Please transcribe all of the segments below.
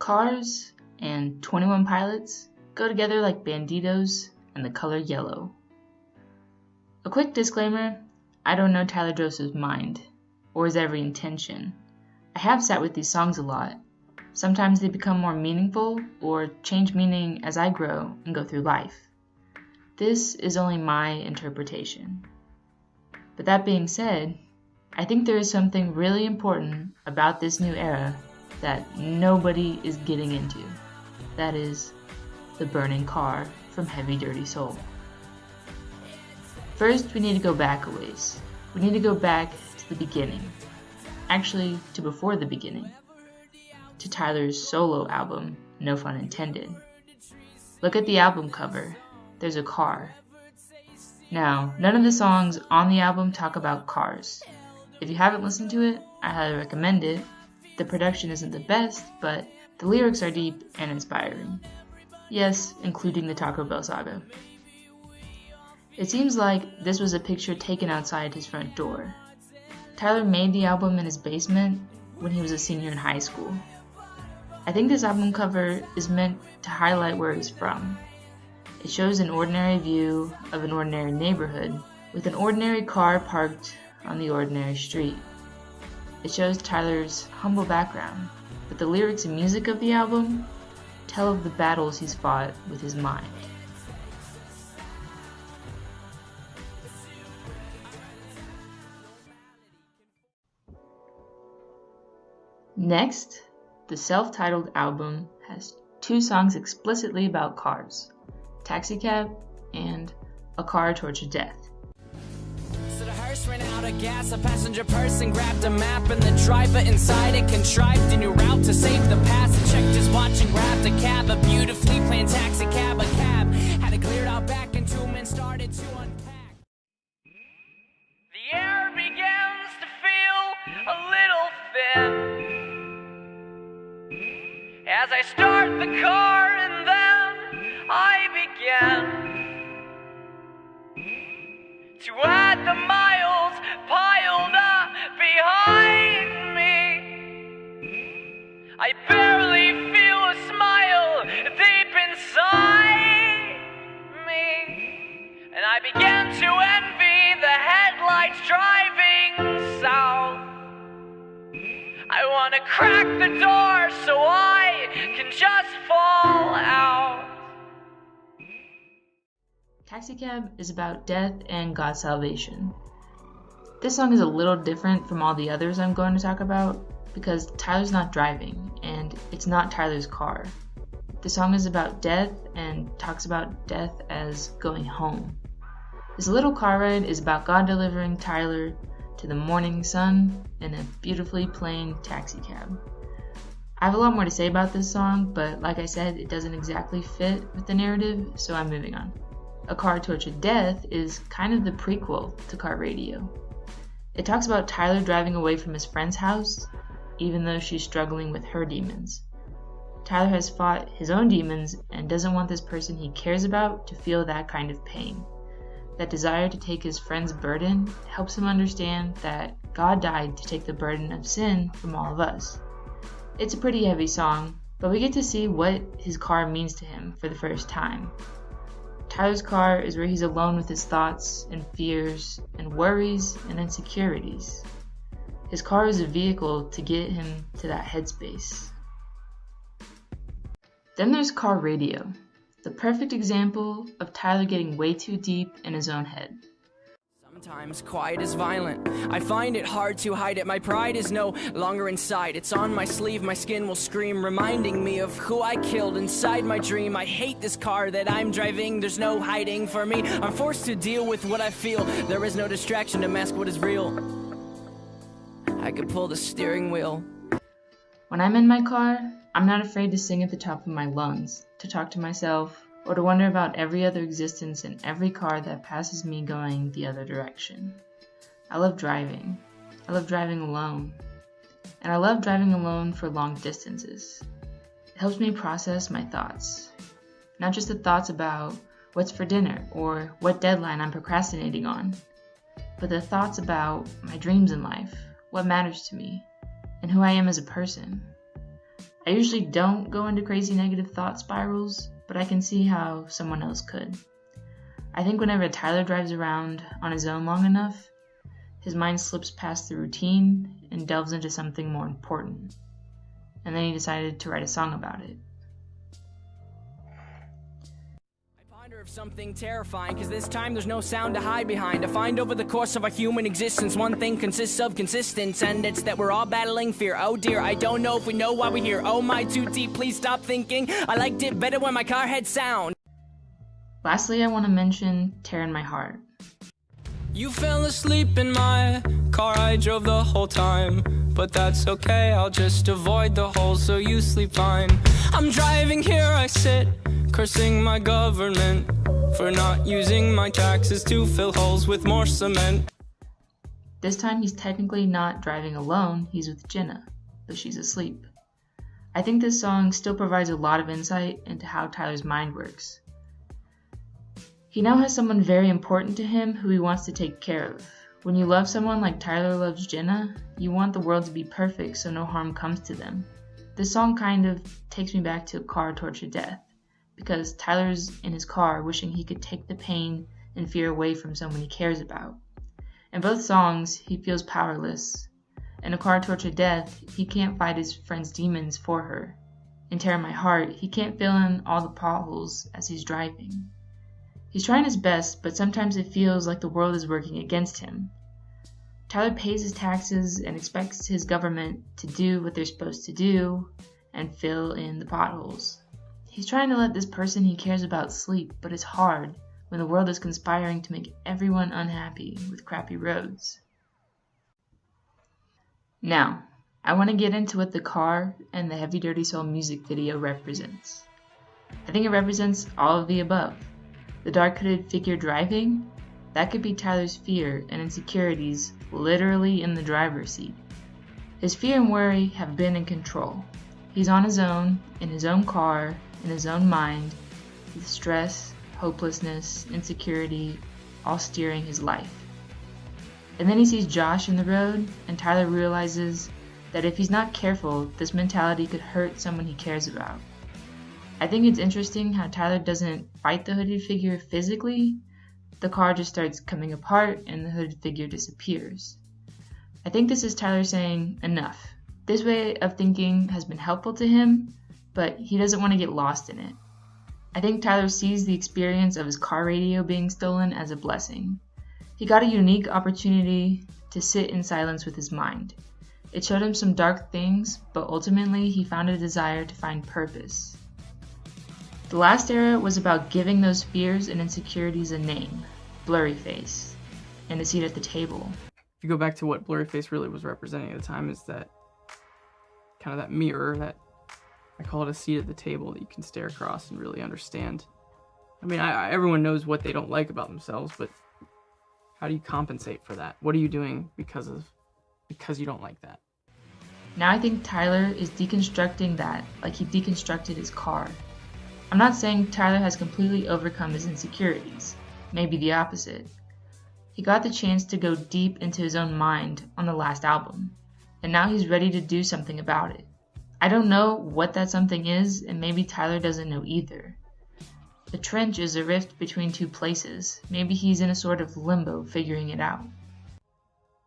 Cars and 21 Pilots go together like banditos and the color yellow. A quick disclaimer, I don't know Tyler Joseph's mind, or his every intention. I have sat with these songs a lot. Sometimes they become more meaningful or change meaning as I grow and go through life. This is only my interpretation. But that being said, I think there is something really important about this new era that nobody is getting into. That is, the burning car from Heavy Dirty Soul. First, we need to go back a ways. We need to go back to the beginning. Actually, to before the beginning. To Tyler's solo album, No Fun Intended. Look at the album cover. There's a car. Now, none of the songs on the album talk about cars. If you haven't listened to it, I highly recommend it. The production isn't the best, but the lyrics are deep and inspiring. Yes, including the Taco Bell saga. It seems like this was a picture taken outside his front door. Tyler made the album in his basement when he was a senior in high school. I think this album cover is meant to highlight where he's from. It shows an ordinary view of an ordinary neighborhood with an ordinary car parked on the ordinary street. It shows Tyler's humble background, but the lyrics and music of the album tell of the battles he's fought with his mind. Next, the self-titled album has 2 songs explicitly about cars, Taxicab and A Car Tortured Death. So the hearse ran out of gas, a passenger person grabbed a map and the driver inside it contrived a new route to save the past. And checked his watch and grabbed a cab, a beautifully planned taxicab, a cab. Had it cleared out back and 2 men started to unpack. The air begins to feel a little thin as I start the car, and then I begin to add the miles piled up behind me. I barely feel a smile deep inside me, and I begin to envy the headlights driving south. I want to crack the door so I can just fall out. Taxicab is about death and God's salvation. This song is a little different from all the others I'm going to talk about because Tyler's not driving and it's not Tyler's car. The song is about death and talks about death as going home. This little car ride is about God delivering Tyler to the morning sun in a beautifully plain taxicab. I have a lot more to say about this song, but like I said, it doesn't exactly fit with the narrative, so I'm moving on. A Car Tortured Death is kind of the prequel to Car Radio. It talks about Tyler driving away from his friend's house, even though she's struggling with her demons. Tyler has fought his own demons and doesn't want this person he cares about to feel that kind of pain. That desire to take his friend's burden helps him understand that God died to take the burden of sin from all of us. It's a pretty heavy song, but we get to see what his car means to him for the first time. Tyler's car is where he's alone with his thoughts and fears and worries and insecurities. His car is a vehicle to get him to that headspace. Then there's Car Radio, the perfect example of Tyler getting way too deep in his own head. Sometimes quiet is violent. I find it hard to hide it. My pride is no longer inside. It's on my sleeve, my skin will scream, reminding me of who I killed inside my dream. I hate this car that I'm driving. There's no hiding for me. I'm forced to deal with what I feel. There is no distraction to mask what is real. I could pull the steering wheel. When I'm in my car, I'm not afraid to sing at the top of my lungs, to talk to myself, or to wonder about every other existence in every car that passes me going the other direction. I love driving. I love driving alone. And I love driving alone for long distances. It helps me process my thoughts. Not just the thoughts about what's for dinner or what deadline I'm procrastinating on, but the thoughts about my dreams in life, what matters to me, and who I am as a person. I usually don't go into crazy negative thought spirals, but I can see how someone else could. I think whenever Tyler drives around on his own long enough, his mind slips past the routine and delves into something more important. And then he decided to write a song about it. Of something terrifying, cause this time there's no sound to hide behind. I find over the course of our human existence, one thing consists of consistence, and it's that we're all battling fear. Oh dear, I don't know if we know why we're here. Oh my, too deep, please stop thinking. I liked it better when my car had sound. Lastly, I want to mention Tear in My Heart. You fell asleep in my car, I drove the whole time. But that's okay, I'll just avoid the hole so you sleep fine. I'm driving, here I sit, cursing my government for not using my taxes to fill holes with more cement. This time he's technically not driving alone, he's with Jenna, but she's asleep. I think this song still provides a lot of insight into how Tyler's mind works. He now has someone very important to him who he wants to take care of. When you love someone like Tyler loves Jenna, you want the world to be perfect so no harm comes to them. This song kind of takes me back to A Car Tortured Death, because Tyler's in his car wishing he could take the pain and fear away from someone he cares about. In both songs, he feels powerless. In A Car Tortured Death, he can't fight his friend's demons for her. In Tear in My Heart, he can't fill in all the potholes as he's driving. He's trying his best, but sometimes it feels like the world is working against him. Tyler pays his taxes and expects his government to do what they're supposed to do and fill in the potholes. He's trying to let this person he cares about sleep, but it's hard when the world is conspiring to make everyone unhappy with crappy roads. Now, I want to get into what the car and the Heavy Dirty Soul music video represents. I think it represents all of the above. The dark hooded figure driving, that could be Tyler's fear and insecurities literally in the driver's seat. His fear and worry have been in control. He's on his own, in his own car, in his own mind, with stress, hopelessness, insecurity, all steering his life. And then he sees Josh in the road, and Tyler realizes that if he's not careful, this mentality could hurt someone he cares about. I think it's interesting how Tyler doesn't fight the hooded figure physically. The car just starts coming apart and the hooded figure disappears. I think this is Tyler saying, enough. This way of thinking has been helpful to him, but he doesn't want to get lost in it. I think Tyler sees the experience of his car radio being stolen as a blessing. He got a unique opportunity to sit in silence with his mind. It showed him some dark things, but ultimately he found a desire to find purpose. The last era was about giving those fears and insecurities a name, Blurryface, and a seat at the table. If you go back to what Blurryface really was representing at the time, is that kind of that mirror, that I call it a seat at the table that you can stare across and really understand. I mean, everyone knows what they don't like about themselves, but how do you compensate for that? What are you doing because you don't like that? Now I think Tyler is deconstructing that like he deconstructed his car. I'm not saying Tyler has completely overcome his insecurities, maybe the opposite. He got the chance to go deep into his own mind on the last album, and now he's ready to do something about it. I don't know what that something is, and maybe Tyler doesn't know either. The trench is a rift between two places. Maybe he's in a sort of limbo figuring it out.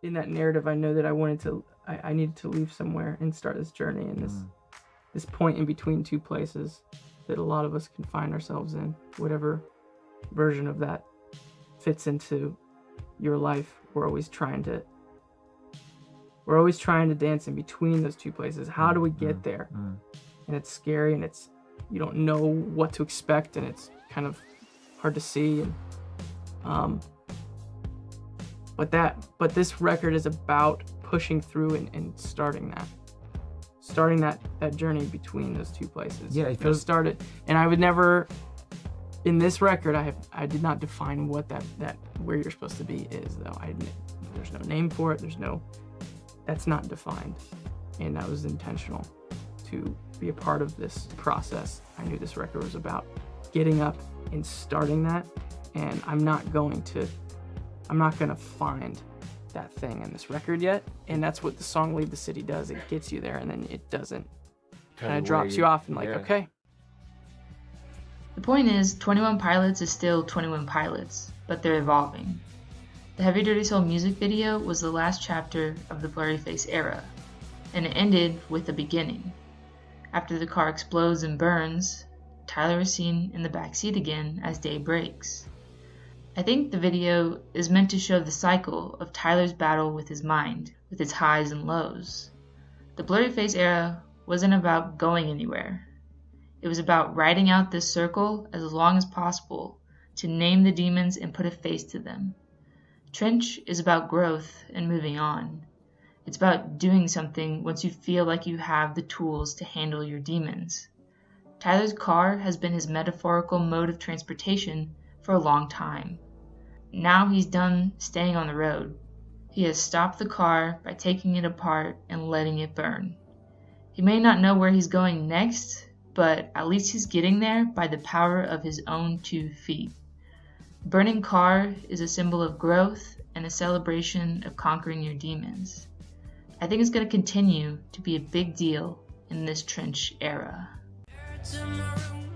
In that narrative, I know that I needed to leave somewhere and start this journey, and this point in between two places that a lot of us can find ourselves in, whatever version of that fits into your life. We're always trying to dance in between those two places. How do we get there? And it's scary, and you don't know what to expect, and it's kind of hard to see. And but this record is about pushing through and starting that journey between those two places. Yeah, it started, and I would never. In this record, I did not define what that where you're supposed to be is, though. There's no name for it. That's not defined, and that was intentional to be a part of this process. I knew this record was about getting up and starting that, and I'm not gonna find that thing in this record yet, and that's what the song Leave the City does. It gets you there, and then it doesn't kind of drops you off and like, okay. The point is, 21 Pilots is still 21 Pilots, but they're evolving. The Heavy Dirty Soul music video was the last chapter of the Blurryface era, and it ended with a beginning. After the car explodes and burns, Tyler is seen in the back seat again as day breaks. I think the video is meant to show the cycle of Tyler's battle with his mind, with its highs and lows. The Blurryface era wasn't about going anywhere. It was about riding out this circle as long as possible to name the demons and put a face to them. Trench is about growth and moving on. It's about doing something once you feel like you have the tools to handle your demons. Tyler's car has been his metaphorical mode of transportation for a long time. Now he's done staying on the road. He has stopped the car by taking it apart and letting it burn. He may not know where he's going next, but at least he's getting there by the power of his own 2 feet. Burning car is a symbol of growth and a celebration of conquering your demons. I think it's going to continue to be a big deal in this Trench era. To my room.